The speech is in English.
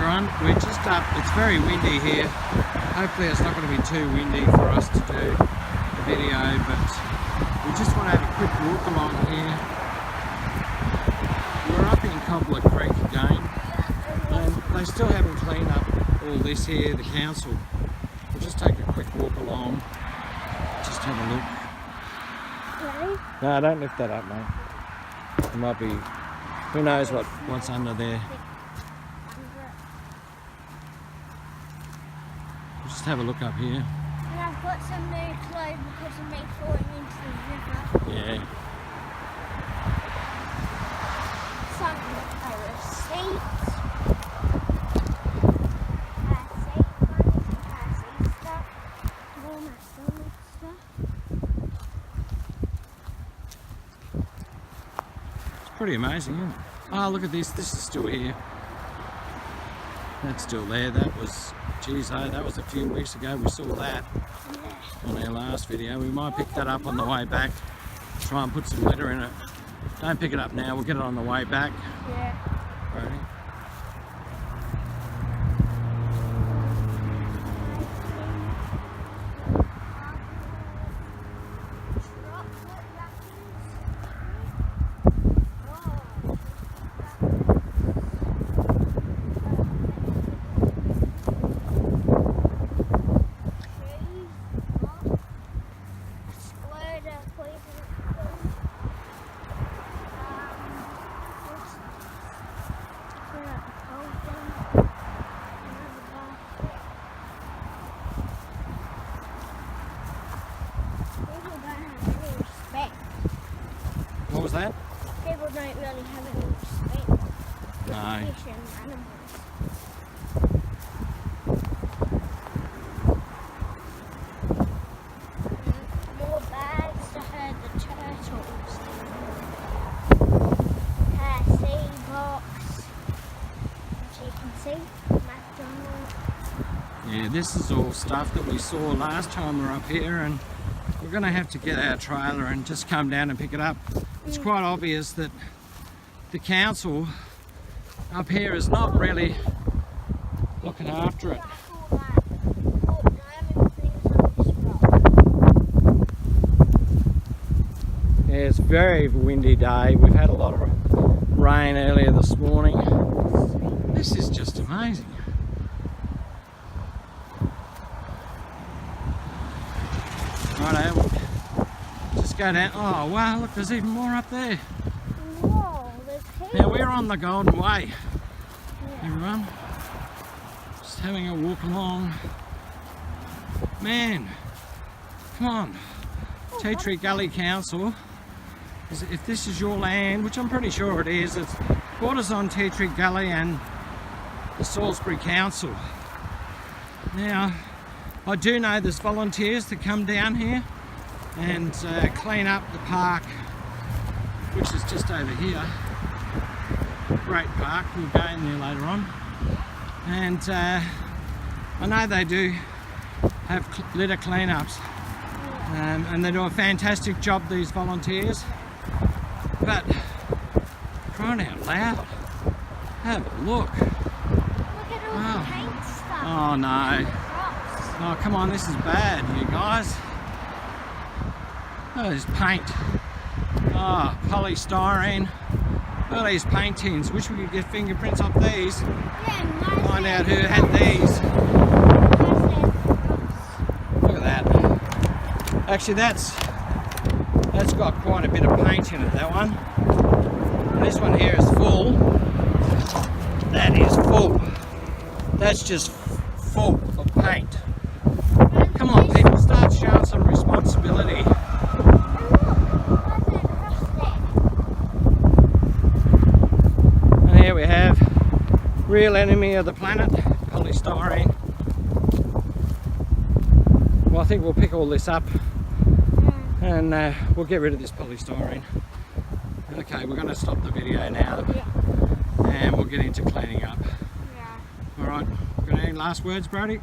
everyone, we're just up. It's very windy here. Hopefully it's not going to be too windy for us to do the video, but we just want to have a quick walk along here. We're up in Cobbler Creek again, and they still haven't cleaned up all this here, the council. We'll just take a quick walk along, just have a look. Really? No, don't lift that up, mate. It might be, who knows what's under there. We'll just have a look up here. And I've got some new clothes because of me falling into the river. Yeah. Some receipts. Stuff. All McDonald's stuff. It's pretty amazing, isn't it? Oh, look at this. This is still here. That's still there. That was, geez, that was a few weeks ago. We saw that on our last video. We might pick that up on the way back. Try and put some litter in it. Don't pick it up now. We'll get it on the way back. Yeah. Righty. What was that? People don't really have any respect. No. Fish and animals. More bags to herd the turtles. Sea box. As you can see, McDonald's. Yeah, this is all stuff that we saw last time we were up here, and we're going to have to get our trailer and just come down and pick it up. It's quite obvious that the council up here is not really looking after it. Yeah, it's a very windy day. We've had a lot of rain earlier this morning. This is just amazing. Righto, we'll just go down. Oh wow, look, there's even more up there. Whoa, there's heaps. Now we're on the Golden Way, everyone. Just having a walk along. Man, come on. Tea Tree Gully Council, if this is your land, which I'm pretty sure it is, it borders on Tea Tree Gully and the Salisbury Council. Now, I do know there's volunteers that come down here and clean up the park, which is just over here. Great park, we'll go in there later on. And I know they do have litter cleanups, and they do a fantastic job, these volunteers. But crying out loud, have a look. Look at all the paint stuff. Oh no. Oh come on, this is bad, you guys. Oh, there's paint. Oh, polystyrene. Look at these paint tins. Wish we could get fingerprints off these. Yeah, Find out who had these. Look at that. Actually, that's got quite a bit of paint in it, that one. And this one here is full. That is full. That's just full of paint. Come on, people, start showing some responsibility. And here we have real enemy of the planet, polystyrene. Well, I think we'll pick all this up and we'll get rid of this polystyrene. Okay, we're going to stop the video now and we'll get into cleaning up. Yeah. Alright, got any last words, Brody?